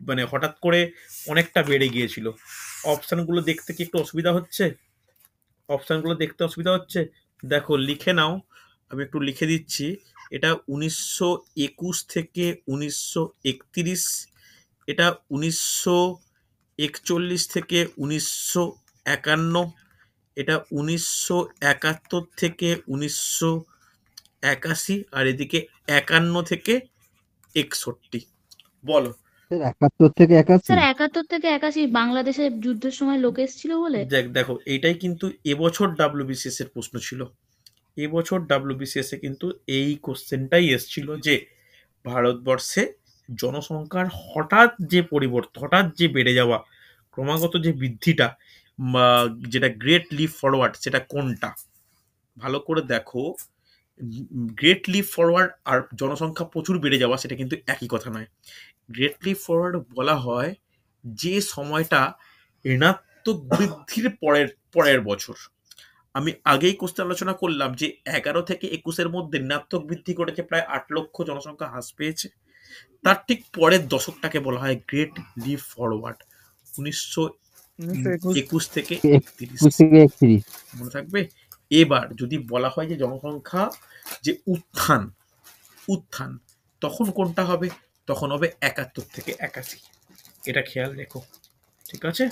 মানে হঠাৎ করে অনেকটা বেড়ে গিয়েছিল? অপশানগুলো দেখতে কি একটু অসুবিধা হচ্ছে? অপশানগুলো দেখতে অসুবিধা হচ্ছে? দেখো লিখে নাও, আমি একটু লিখে দিচ্ছি। এটা 1921 থেকে 1931, এটা 1941 থেকে 1951, এটা 1971 থেকে 1981, আর এদিকে 51 থেকে 61। বলো। 71 থেকে 81। স্যার 71 থেকে 81 বাংলাদেশে যুদ্ধের সময় লোক এসেছিল বলে। দেখো এইটাই কিন্তু এবছর ডাব্লিউবিসিএস এর প্রশ্ন ছিল। এবছর ডাব্লিউবিসিএস এ কিন্তু এই কোশ্চেনটাই এসেছিল যে ভারতবর্ষে জনসংখ্যার হঠাৎ যে পরিবর্তন, হঠাৎ যে বেড়ে যাওয়া ক্রমাগত যে বৃদ্ধিটা বা যেটা গ্রেট লিপ ফরওয়ার্ড সেটা কোনটা? ভালো করে দেখো, গ্রেট লিপ ফরওয়ার্ড আর জনসংখ্যা প্রচুর বেড়ে যাওয়া সেটা কিন্তু একই কথা নয়। গ্রেট লিপ ফরওয়ার্ড বলা হয় যে সময়টা ঋণাত্মক বৃদ্ধির পরের পরের বছর। আমি আগেই কোশ্চেন আলোচনা করলাম যে 11 থেকে 21-এর মধ্যে ঋণাত্মক বৃদ্ধি ঘটেছে, প্রায় 8 লক্ষ জনসংখ্যা হ্রাস পেয়েছে। তার ঠিক পরের দশকটাকে বলা হয় গ্রেট লিপ ফরওয়ার্ড, 1921 থেকে 31। 21 থেকে 31। মনে থাকবে। এবার যদি বলা হয় যে জনসংখ্যা যে উত্থান উত্থান তখন কোনটা হবে? তখন হবে 71 থেকে 81। এটা খেয়াল রেখো, ঠিক আছে?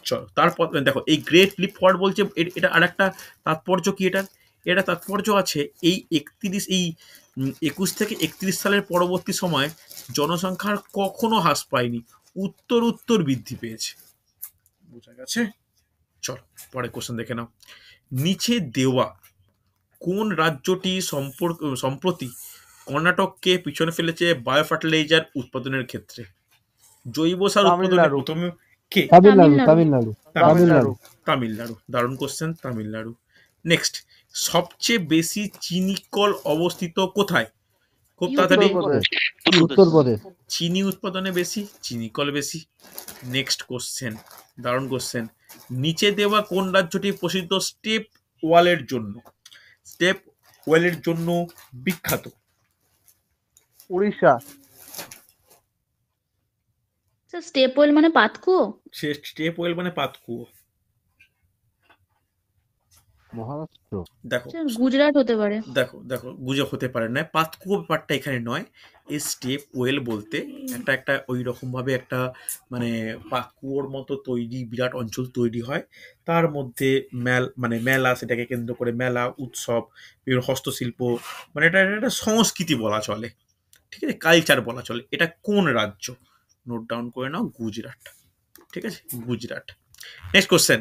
চলো তারপর দেখো, এই গ্রেট লিপ ফরওয়ার্ড বলছে এটা আর একটা তাৎপর্য কি এটার? এটা তাৎপর্য আছে এই 21 থেকে 31 সালের পরবর্তী সময় জনসংখ্যার কখনো হ্রাস পায়নি, উত্তর বৃদ্ধি পেয়েছে। বোঝা গেছে? চলো পরে কোশ্চেন দেখে নাও। নিচে দেওয়া কোন রাজ্যটি সম্প্রতি কর্ণাটককে পিছনে ফেলেছে বায়ো ফার্টিলাইজার উৎপাদনের ক্ষেত্রে? জৈব সার উৎপাদনে তামিলনাড়ু। প্রথমে কে? তামিলনাড়ু। তামিলনাড়ু। দারুণ কোশ্চেন, তামিলনাড়ু। নেক্সট, সবচেয়ে বেশি চিনি কল অবস্থিত কোথায়? খুব তাড়াতাড়ি। উত্তরপ্রদেশ। চিনি উৎপাদনে বেশি, চিনি কল বেশি। নেক্সট কোশ্চেন, দারুণ কোশ্চেন। নিচে দেওয়া কোন রাজ্যটি প্রসিদ্ধ স্টেপ ওয়েলের জন্য? স্টেপ ওয়েলের জন্য বিখ্যাত? উড়িষ্যা। স্টেপ ওয়েল মানে পাতকুয়ো? সে স্টেপ ওয়েল মানে পাতকুয়ো। মহারাষ্ট্র। দেখো গুজরাট হতে পারে। দেখো গুজব হতে পারে না, পাতকুয়ো ব্যাপারটা এখানে নয়। এই স্টেপ ওয়েল বলতে একটা ওই রকম ভাবে একটা মানে পাতকুয়োর মতো তৈরি বিরাট অঞ্চল তৈরি হয়, তার মধ্যে মেলা, সেটাকে কেন্দ্র করে মেলা, উৎসব, বিভিন্ন হস্তশিল্প, মানে এটা একটা সংস্কৃতি বলা চলে, ঠিক আছে, কালচার বলা চলে। এটা কোন রাজ্য? নোট ডাউন করে নাও, গুজরাট। ঠিক আছে, গুজরাট। নেক্সট কোশ্চেন,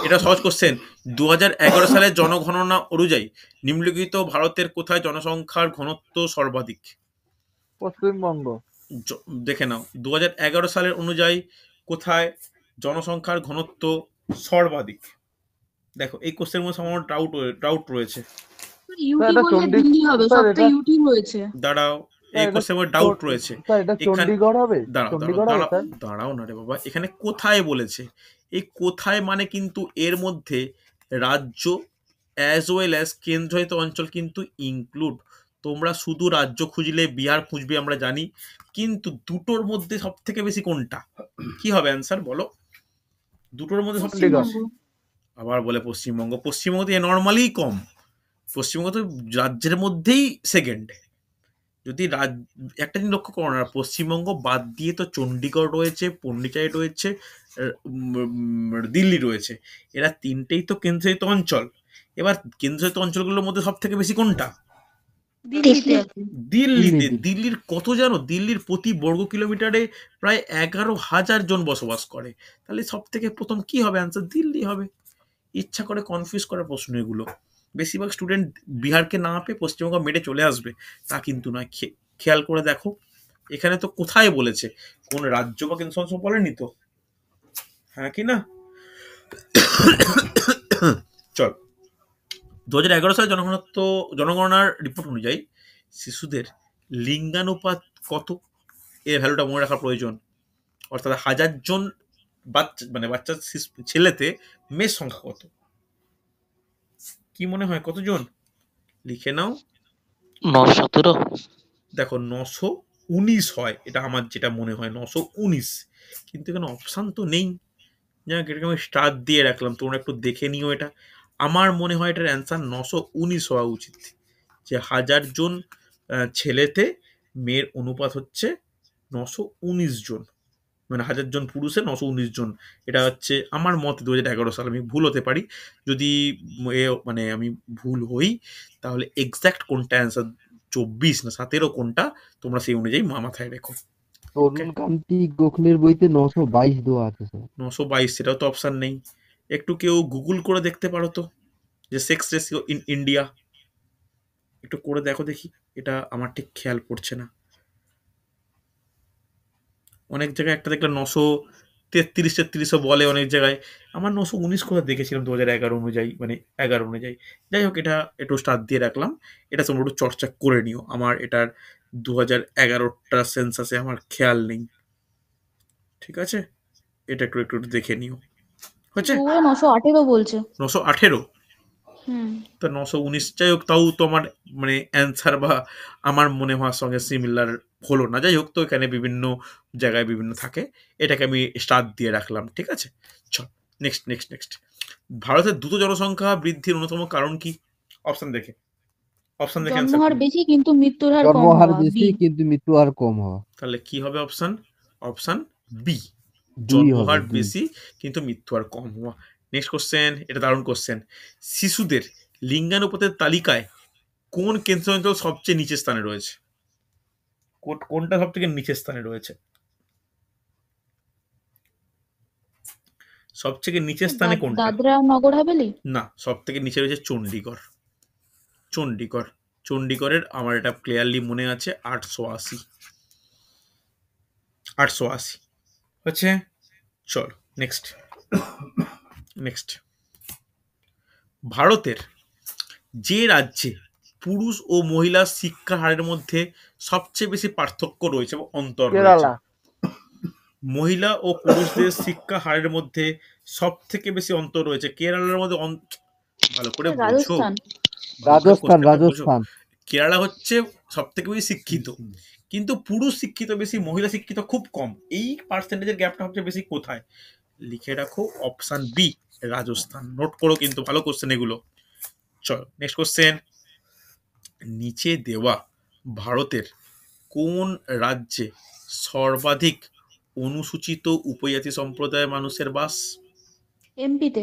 এটা সহজ কোশ্চেন। 2011 সালের জনগণনা অনুযায়ী নিম্নলিখিত ভারতের কোথায় জনসংখ্যার ঘনত্ব সর্বাধিক? পশ্চিমবঙ্গ। দেখে নাও, 2011 সালের অনুযায়ী কোথায় জনসংখ্যার ঘনত্ব সর্বাধিক? দেখো এই কোশ্চেনের মধ্যে আমার ডাউট রয়েছে। ইউটি বললে দিল্লি হবে, সবটা ইউটি রয়েছে। দাঁড়াও, এই কোশ্চেনের মধ্যে ডাউট রয়েছে। এটা চণ্ডীগড় হবে? দাঁড়াও না রে বাবা, এখানে কোথায় বলেছে। এই কোথায় মানে কিন্তু এর মধ্যে রাজ্য অ্যাজ ওয়েল অ্যাজ কেন্দ্রশাসিত অঞ্চল কিন্তু ইনক্লুড। তোমরা শুধু রাজ্য খুঁজলে বিহার খুঁজবে আমরা জানি, কিন্তু দুটোর মধ্যে সব থেকে বেশি কোনটা? কি হবে অ্যান্সার বলো? দুটোর মধ্যে সব থেকে বেশি। আবার বলে পশ্চিমবঙ্গ। পশ্চিমবঙ্গ তো নর্মালি কম, পশ্চিমবঙ্গ তো রাজ্যের মধ্যেই সেকেন্ড। যদি একটা জিনিস লক্ষ্য করো না, পশ্চিমবঙ্গ বাদ দিয়ে তো চণ্ডীগড় রয়েছে, পন্ডিচারি রয়েছে, দিল্লি রয়েছে, এরা তিনটেই তো কেন্দ্রশাসিত অঞ্চল। এবার কেন্দ্রশাসিত অঞ্চলগুলোর মধ্যে সব থেকে বেশি কোনটা? দিল্লিতে। দিল্লির কত জানো? দিল্লির প্রতি বর্গ কিলোমিটারে প্রায় 11,000 জন বসবাস করে। তাহলে সব থেকে প্রথম কি হবে অ্যান্সার? দিল্লি হবে। ইচ্ছা করে কনফিউজ করার প্রশ্ন এগুলো। বেশিরভাগ স্টুডেন্ট বিহারকে না পেয়ে পশ্চিমবঙ্গ মেরে চলে আসবে, তা কিন্তু নয়। খেয়াল করে দেখো, এখানে তো কোথায় বলেছে, কোন রাজ্য বা কেন্দ্রশাসিত বলেনি তো, হ্যাঁ কি না? চল, 2011 সালে জনগণনার রিপোর্ট অনুযায়ী শিশুদের লিঙ্গানুপাত কত? এর ভ্যালুটা মনে রাখা প্রয়োজন। অর্থাৎ 1000 জন বাচ্চা ছেলেতে মেয়ের সংখ্যা কত? কি মনে হয় কতজন? লিখে নাও। 917। দেখো 919 হয়, এটা আমার যেটা মনে হয় 919, কিন্তু এখানে অপশান তো নেই। যাক, এটাকে আমি স্টার দিয়ে রাখলাম, তোমরা একটু দেখে নিও এটা। আমার মনে হয় এটার অ্যান্সার 919 হওয়া উচিত, যে 1000 জন ছেলেতে মেয়ের অনুপাত হচ্ছে 919 জন, মানে 1000 জন পুরুষে 919 জন। এটা হচ্ছে আমার মত 2011 সাল, আমি ভুল হতে পারি। যদি মানে আমি ভুল হই তাহলে এক্সাক্ট কোনটা অ্যান্সার 24 না 17 কোনটা, তোমরা সেই অনুযায়ী মাথায় রেখো। তরুণকান্তি গোখলের বইতে 922 দেওয়া আছে স্যার। 922, সেটাও তো অপশান নেই। একটু কেউ গুগল করে দেখতে পারো তো, যে সেক্স রেশিও ইন ইন্ডিয়া, একটু করে দেখো দেখি। এটা আমার ঠিক খেয়াল পড়ছে না। অনেক জায়গায় একটা দেখলাম 33-33ও বলে অনেক জায়গায়। আমার 919 কোথাও দেখেছিলাম 2011 অনুযায়ী, মানে 11 অনুযায়ী। যাই হোক, এটা একটু স্টার দিয়ে রাখলাম। এটা তোমরা একটু চর্চা করে নিও। আমার এটার 2011টা সেন্সাসে আমার খেয়াল নেই, ঠিক আছে? এটা একটু একটু দেখে নিও। হচ্ছে 918 বলছে। 918। হুম। তো 919, যাই হোক, তাও তো আমার মানে অ্যান্সার বা আমার মনে হওয়ার সঙ্গে সিমিলার হলো না। যাই হোক, তো এখানে বিভিন্ন জায়গায় বিভিন্ন থাকে, এটাকে আমি স্টার দিয়ে রাখলাম, ঠিক আছে? চল, নেক্সট নেক্সট নেক্সট। ভারতের দ্রুত জনসংখ্যা বৃদ্ধির অন্যতম কারণ কি? অপশন দেখে অ্যান্সার জন্মহার করুন। বেশি কিন্তু মৃত্যুর হার কম জন্মহার হওয়া, বেশি বি। কিন্তু মৃত্যু হার কম হওয়া। তাহলে কি হবে অপশন? অপশন বি, 2 হবে, জন্মহার 2। বেশি কিন্তু মৃত্যু হার কম হওয়া। নেক্সট কোশ্চেন, এটা দারুণ কোশ্চেন। শিশুদের লিঙ্গানুপাতের তালিকায় কোন কেন্দ্রীয় অঞ্চল সবচেয়ে নিচের স্থানে রয়েছে? কোনটা সব থেকে নিচের স্থানে রয়েছে? সব থেকে নিচের স্থানে কোনটা? দাদরা নগর হাভেলি। না, সব থেকে নিচে রয়েছে চণ্ডীগড়। চণ্ডীগড়ের আমার এটা ক্লিয়ারলি মনে আছে 880 হচ্ছে। চল, নেক্সট। ভারতের যে রাজ্যে পুরুষ ও মহিলা শিক্ষা হারের মধ্যে সবচেয়ে বেশি পার্থক্য রয়েছে এবং অন্তর রয়েছে? কেরালা। মহিলা ও পুরুষদের শিক্ষা হারের মধ্যে সব থেকে বেশি অন্তর রয়েছে কেরালার মধ্যে। ভালো করে বোঝো, রাজস্থান। রাজস্থান। কেরালা হচ্ছে সব থেকে বেশি শিক্ষিত, কিন্তু পুরুষ শিক্ষিত বেশি, মহিলা শিক্ষিত খুব কম। এই পার্সেন্টেজের গ্যাপটা সবচেয়ে বেশি কোথায়? লিখে রাখো অপশন বি, রাজস্থান। নোট করো কিন্তু, ভালো কোশ্চেন এগুলো। চলো, নেক্সট কোশ্চেন। নিচে দেওয়া ভারতের কোন রাজ্যে সর্বাধিক অনুসূচিত উপজাতি সম্প্রদায়ের মানুষের বাস? এমপিতে।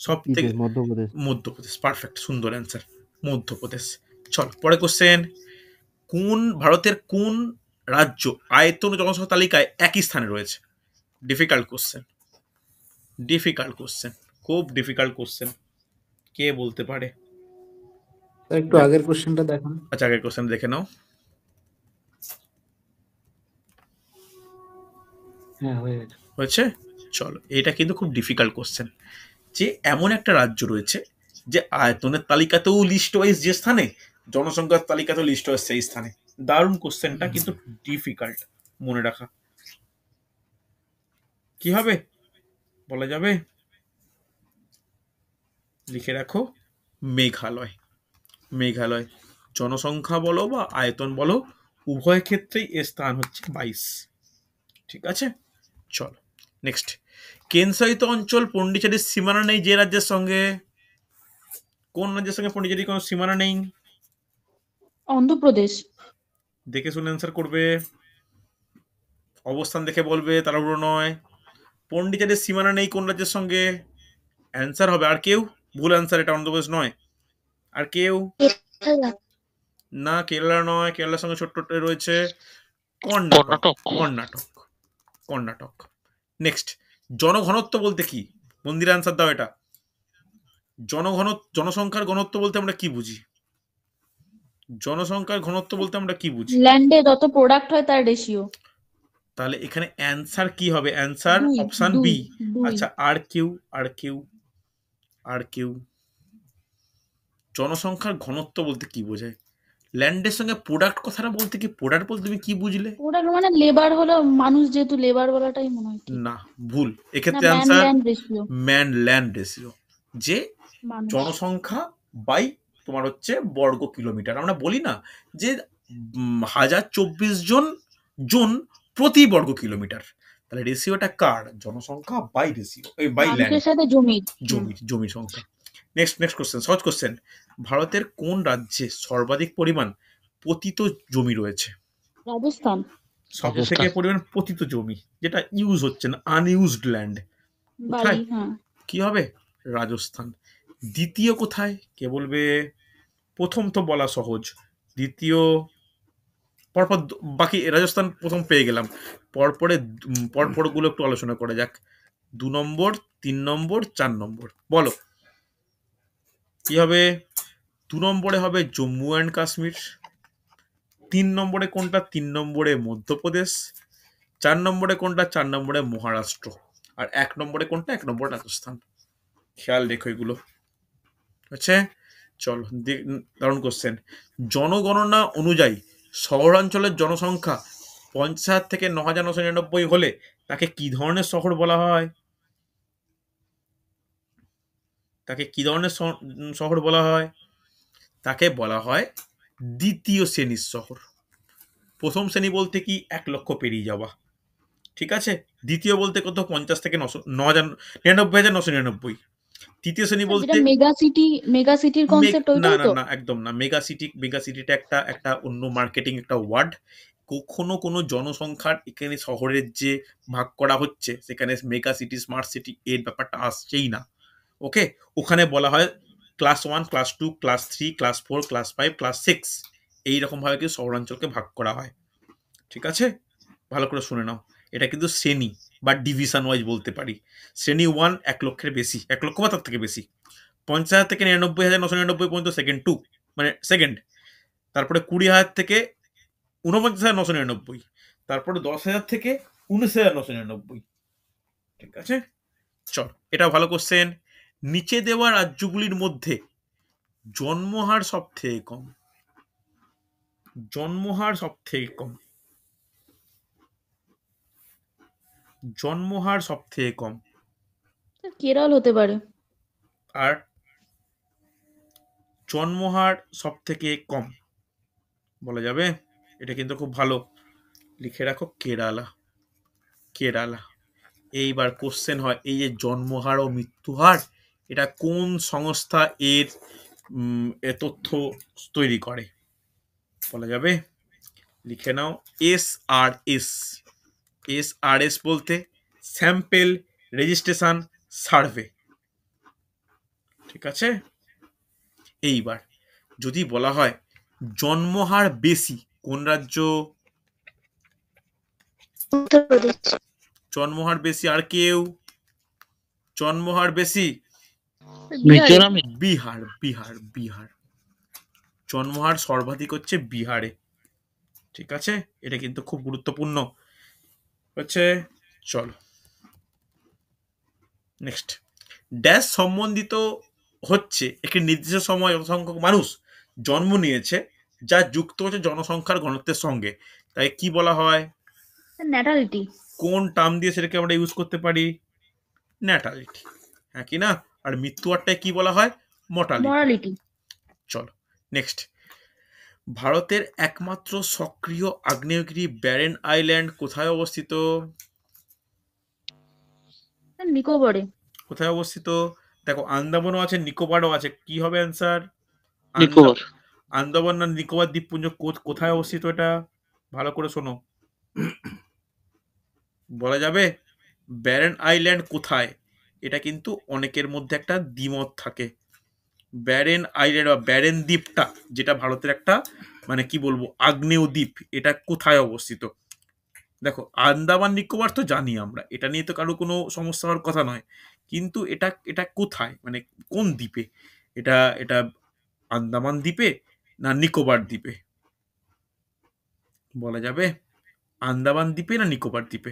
সব থেকে মধ্যপ্রদেশ। মধ্যপ্রদেশ। পারফেক্ট, সুন্দর অ্যান্সার, মধ্যপ্রদেশ। চল, পরে কোশ্চেন। ভারতের কোন রাজ্য আয়তন ও জনসংখ্যা তালিকায় একই স্থানে রয়েছে? ডিফিকাল্ট কোশ্চেন, খুব ডিফিকাল্ট কোশ্চেন। কে বলতে পারে? স্যার একটু আগের কোশ্চেনটা দেখান। আচ্ছা, আগের কোশ্চেন দেখে নাও। হ্যাঁ, হয়েছে। চলো, এটা কিন্তু খুব ডিফিকাল্ট কোশ্চেন। যে এমন একটা রাজ্য রয়েছে যে আয়তনের তালিকাতেও লিস্ট ওয়াইজ যে স্থানে, জনসংখ্যার তালিকাতেও লিস্ট ওয়াইজ সেই স্থানে। দারুণ কোশ্চেনটা, কিন্তু ডিফিকাল্ট মনে রাখা। কি হবে বলা যাবে? লিখে রাখো মেঘালয়। জনসংখ্যা বলো বা আয়তন বলো, উভয় ক্ষেত্রেই এর স্থান হচ্ছে 22, ঠিক আছে? চলো, নেক্সট। কেন্দ্রশাসিত অঞ্চল পন্ডিচেরির সীমানা নেই যে রাজ্যের সঙ্গে? কোন রাজ্যের সঙ্গে পন্ডিচেরির কোনো সীমানা নেই? অন্ধ্রপ্রদেশ। দেখে শুনে অ্যান্সার করবে, অবস্থান দেখে বলবে, তাড়াহুড়ো নয়। পন্ডিচেরির সীমানা নেই কোন রাজ্যের সঙ্গে? অ্যান্সার হবে আর কেউ? ভুল অ্যান্সার, এটা অন্ধ্রপ্রদেশ নয়। আর কেউ? না, কেরালা নয়। কেরালার সঙ্গে ছোট্ট রয়েছে কর্ণাটক। নেক্সট। জনঘনত্ব বলতে কি? মন্দির অ্যান্সার দাও এটা। জনসংখ্যার ঘনত্ব বলতে আমরা কি বুঝি? ল্যান্ডে যত প্রোডাক্ট হয় তার রেশিও। তাহলে এখানে অ্যান্সার কি হবে? Answer option B. আচ্ছা, আর কেউ? জনসংখ্যার ঘনত্ব বলতে কি বোঝায়? ল্যান্ডের সঙ্গে প্রোডাক্ট কথাটা বলতে কি? প্রোডাক্ট বলতে তুমি কি বুঝলে? প্রোডাক্ট মানে লেবার হলো, মানুষ যেহেতু লেবার বলাটাই মনে হয় ঠিক। না, ভুল। এক্ষেত্রে man answer land ratio. Man land ratio, যে জনসংখ্যা বাই তোমার হচ্ছে বর্গ কিলোমিটার। আমরা বলি না যে 1024 জন প্রতি বর্গ কিলোমিটার। তাহলে রেশিওটা কার? জনসংখ্যা বাই রেশিও, বাই ল্যান্ড, সাথে জমির সংখ্যা। নেক্সট কোশ্চেন, সহজ কোশ্চেন। ভারতের কোন রাজ্যে সর্বাধিক পরিমাণ পতিত জমি রয়েছে? রাজস্থান। সব থেকে পরিমাণ পতিত জমি, যেটা ইউজ হচ্ছে না, আনইউজড ল্যান্ড, কোথায়? কি হবে? রাজস্থান। দ্বিতীয় কোথায়? কে বলবে? প্রথম তো বলা সহজ, দ্বিতীয় পরপর বাকি। রাজস্থান প্রথম পেয়ে গেলাম, পরপরগুলো একটু আলোচনা করা যাক। 2 নম্বর, 3 নম্বর, 4 নম্বর, বলো কি হবে? 2 নম্বরে হবে জম্মু অ্যান্ড কাশ্মীর। 3 নম্বরে কোনটা? 3 নম্বরে মধ্যপ্রদেশ। 4 নম্বরে কোনটা? 4 নম্বরে মহারাষ্ট্র। আর 1 নম্বরে কোনটা? 1 নম্বরে রাজস্থান। খেয়াল রেখো এগুলো। হচ্ছে চলো দারুণ কোশ্চেন। জনগণনা অনুযায়ী শহরাঞ্চলের জনসংখ্যা 50,000 থেকে 9,999 হলে তাকে কি ধরনের শহর বলা হয়? তাকে কি ধরনের শহর বলা হয়? তাকে বলা হয় দ্বিতীয় শ্রেণীর শহর। প্রথম শ্রেণী বলতে কি 1 লক্ষ পেরিয়ে যাওয়া, ঠিক আছে। দ্বিতীয় বলতে কত? 50 থেকে 99,999। তৃতীয় শ্রেণী যেটা বলতে মেগা সিটির কনসেপ্ট না ওইটাই না তো? না একদম না। মেগা সিটিটা একটা অন্য মার্কেটিং একটা ওয়ার্ড। কোনো জনসংখ্যার এখানে শহরের যে ভাগ করা হচ্ছে সেখানে মেগা সিটি স্মার্ট সিটি এর ব্যাপারটা আসছেই না। ওকে, ওখানে বলা হয় class 1, class 2, class 3, class 4, class 5, class 6 এইরকম ভাবে কিন্তু শহরাঞ্চলকে ভাগ করা হয়। ঠিক আছে, ভালো করে শুনে নাও। এটা কিন্তু শ্রেণী বা ডিভিশন ওয়াইজ বলতে পারি। শ্রেণী 1 1 লক্ষের বেশি, 1 লক্ষ বা তার থেকে বেশি। 50,000 থেকে 99,999 পর্যন্ত সেকেন্ড 2, মানে সেকেন্ড। তারপরে 20,000 থেকে 49,999। তারপরে 10,000 থেকে 19,999। ঠিক আছে, চল এটা ভালো কোশ্চেন। নিচে দেওয়া রাজ্যগুলির মধ্যে জন্মহার সব থেকে কম। জন্মহার সব থেকে কম। জন্মহার সব থেকে কম। কেরল হতে পারে। আর জন্মহার সব থেকে কম বলা যাবে, এটা কিন্তু খুব ভালো লিখে রাখো, কেরালা। কেরালা। এইবার কোশ্চেন হয়, এই যে জন্মহার ও মৃত্যুহার, এটা কোন সংস্থা এর তথ্য তৈরি করে বলা যাবে? লিখে নাও, SRS। SRS বলতে স্যাম্পেল রেজিস্ট্রেশন সার্ভে। ঠিক আছে, এইবার যদি বলা হয় জন্মহার বেশি কোন রাজ্য? উত্তরপ্রদেশ। জন্মহার বেশি আর কেউ? জন্মহার বেশি মিজোরামে। বিহার। বিহার বিহার জন্মহার সর্বাধিক হচ্ছে বিহারে। ঠিক আছে, এটা কিন্তু খুব গুরুত্বপূর্ণ হচ্ছে। চলো নেক্সট। ড্যাশ সম্বন্ধিত হচ্ছে একটি নির্দিষ্ট সময় যত সংখ্যক মানুষ জন্ম নিয়েছে যা যুক্ত হচ্ছে জনসংখ্যার ঘনত্বের সঙ্গে, তাই কি বলা হয়? ন্যাটালিটি। কোন টার্ম দিয়ে সেটাকে আমরা ইউজ করতে পারি? ন্যাটালিটি, হ্যাঁ কি না? আর মৃত্যুহারটাকে কি বলা হয়? মরালিটি। চলো নেক্সট। ভারতের একমাত্র সক্রিয় আগ্নেয়গিরি ব্যারেন আইল্যান্ড কোথায় অবস্থিত? নিকোবরে। কোথায় অবস্থিত? দেখো, আন্দামানও আছে, নিকোবরও আছে। কি হবে অ্যান্সার? নিকোবর। আন্দামান না নিকোবর দ্বীপপুঞ্জ কোথায় অবস্থিত? এটা ভালো করে শোনো, বলা যাবে ব্যারেন আইল্যান্ড কোথায়? এটা কিন্তু অনেকের মধ্যে একটা দ্বিমত থাকে। ব্যারেন আইল্যান্ড বা ব্যারেন দ্বীপটা, যেটা ভারতের একটা মানে কি বলবো আগ্নেয় দ্বীপ, এটা কোথায় অবস্থিত? দেখো, আন্দামান নিকোবর তো জানি আমরা, এটা নিয়ে তো কারো কোনো সমস্যা হওয়ার কথা নয়, কিন্তু এটা এটা কোথায়, মানে কোন দ্বীপে? এটা এটা আন্দামান দ্বীপে না নিকোবর দ্বীপে? বলা যাবে আন্দামান দ্বীপে না নিকোবর দ্বীপে?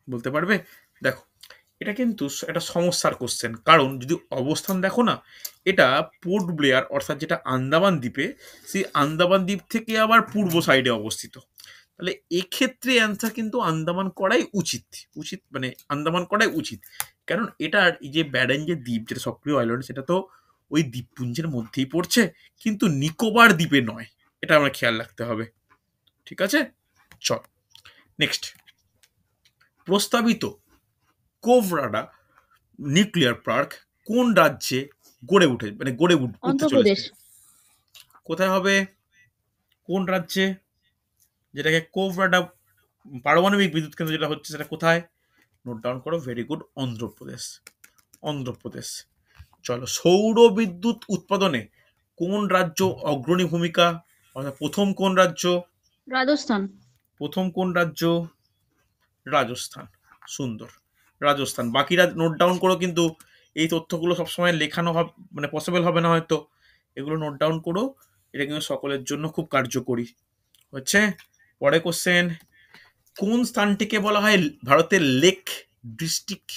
বলতে পারবে? দেখো, এটা কিন্তু একটা সমস্যার কোশ্চেন, কারণ যদি অবস্থান দেখো না, এটা পোর্ট ব্লেয়ার অর্থাৎ যেটা আন্দামান দ্বীপে, সেই আন্দামান দ্বীপ থেকে আবার পূর্ব সাইডে অবস্থিত। তাহলে এক্ষেত্রে অ্যান্সার কিন্তু আন্দামান করাই উচিত। মানে আন্দামান করাই উচিত, কারণ এটার এই যে ব্যারেন যে দ্বীপ, যেটা সক্রিয় আইল্যান্ড, সেটা তো ওই দ্বীপপুঞ্জের মধ্যেই পড়ছে, কিন্তু নিকোবর দ্বীপে নয়। এটা আমরা খেয়াল রাখতে হবে। ঠিক আছে, চল নেক্সট। প্রস্তাবিত কোভরাডা নিউক্লিয়ার পার্ক কোন রাজ্যে উঠতে চলেছে? অন্ধ্রপ্রদেশ। কোথায় হবে? কোন রাজ্যে? যেটাকে কোভরাডা পারমাণবিক বিদ্যুৎ কেন্দ্র যেটা হচ্ছে, সেটা কোথায়? নোট ডাউন করো, ভেরি গুড, অন্ধ্রপ্রদেশ। অন্ধ্রপ্রদেশ। চলো, সৌর বিদ্যুৎ উৎপাদনে কোন রাজ্য অগ্রণী ভূমিকা? অর্থাৎ প্রথম কোন রাজ্য? রাজস্থান। প্রথম কোন রাজ্য? রাজস্থান। সুন্দর, রাজস্থান। বাকিরা নোট ডাউন করো, কিন্তু এই তথ্যগুলো সবসময় লেখানো হবে মানে পসিবল হবে না হয়তো, এগুলো নোট ডাউন করো, এটা কিন্তু সকলের জন্য খুব কার্যকরী হচ্ছে। পরে কোশ্চেন, কোন স্থানটিকে বলা হয় ভারতের লেক ডিস্ট্রিক্ট?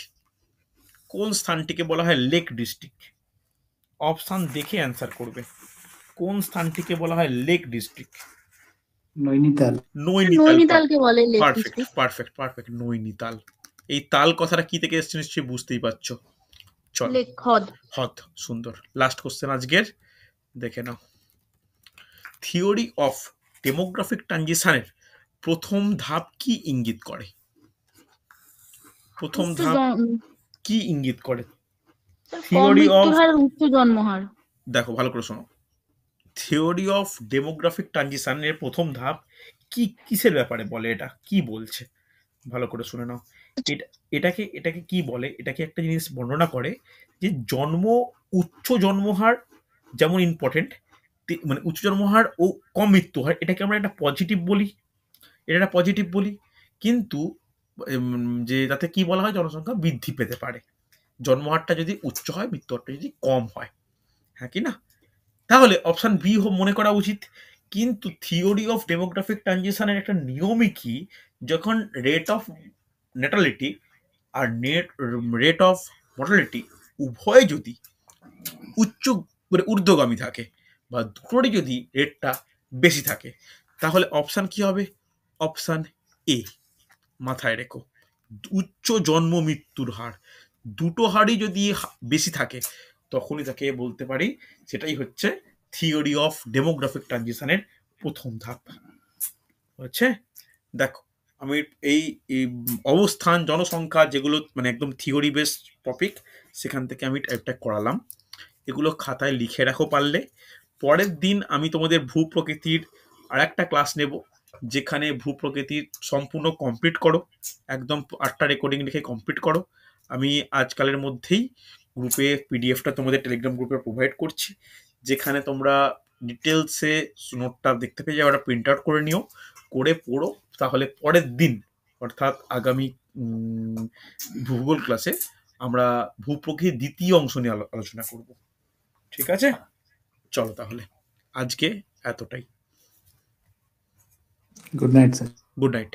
কোন স্থানটিকে বলা হয় লেক ডিস্ট্রিক্ট? অপশন দেখে অ্যান্সার করবে। কোন স্থানটিকে বলা হয় লেক ডিস্ট্রিক্ট? নৈনিতাল। নৈনিতাল। নৈনিতালকে বলে lake perfect district. Perfect perfect, Nainital. এই তাল কথাটা কি থেকে এসছে নিশ্চয়ই বুঝতেই পারছো। চল, লেক হ্রদ। হ্রদ, সুন্দর। লাস্ট কোশ্চেন আজকের, দেখে নাও। থিওরি অফ ডেমোগ্রাফিক ট্রানজিশনের প্রথম ধাপ কি ইঙ্গিত করে? প্রথম উচ্চ ধাপ জন- কি ইঙ্গিত করে? কম থিওরি অফ, মৃত্যুর হার, উচ্চ জন্মহার। দেখো ভালো করে শোনো, থিওরি অফ ডেমোগ্রাফিক ট্রানজিশনের প্রথম ধাপ কি, কিসের ব্যাপারে বলে, এটা কি বলছে ভালো করে শুনে নাও। এটাকে এটাকে কি বলে? এটাকে একটা জিনিস বর্ণনা করে যে উচ্চ জন্মহার যেমন ইম্পর্টেন্ট, মানে উচ্চ জন্মহার ও কম মৃত্যু হার, এটাকে আমরা একটা পজিটিভ বলি, এটা একটা পজিটিভ বলি। কিন্তু যে তাতে কি বলা হয়, জনসংখ্যা বৃদ্ধি পেতে পারে জন্মহারটা যদি উচ্চ হয়, মৃত্যু হারটা যদি কম হয়, হ্যাঁ কি না? তাহলে অপশন বি মনে করা উচিত। কিন্তু থিওরি অফ ডেমোগ্রাফিক ট্রানজিশনের একটা নিয়মই কি, যখন রেট অফ নেটালিটি আর রেট অফ মর্টালিটি উভয় যদি উচ্চ মানে ঊর্ধ্বগামী থাকে, বা দুটোরই যদি রেটটা বেশি থাকে, তাহলে অপশান কি হবে? অপশান এ মাথায় রেখো, উচ্চ জন্ম মৃত্যুর হার, দুটো হারই যদি বেশি থাকে, তখনই তাকে বলতে পারি সেটাই হচ্ছে থিওরি অফ ডেমোগ্রাফিক ট্রানজিশনের প্রথম ধাপ হচ্ছে। দেখো, আমি এই অবস্থান, জনসংখ্যা, যেগুলো মানে একদম থিওরি বেস টপিক, সেখান থেকে আমি টাইপটা করালাম। এগুলো খাতায় লিখে রাখো পারলে। পরের দিন আমি তোমাদের ভূপ্রকৃতির আর একটা ক্লাস নেব, যেখানে ভূপ্রকৃতির সম্পূর্ণ কমপ্লিট করো, একদম 8টা রেকর্ডিং লিখে কমপ্লিট করো। আমি আজকালের মধ্যেই গ্রুপে পিডিএফটা তোমাদের টেলিগ্রাম গ্রুপে প্রোভাইড করছি, যেখানে তোমরা ডিটেলসে নোটটা দেখতে পেয়ে যাবে, প্রিন্ট আউট করে নিও, করে পড়ো। তাহলে পরের দিন অর্থাৎ আগামী ভূগোল ক্লাসে আমরা ভূপ্রকৃতির দ্বিতীয় অংশ নিয়ে আলোচনা করব। ঠিক আছে, চলো তাহলে আজকে এতটাই। Good night sir. Good night.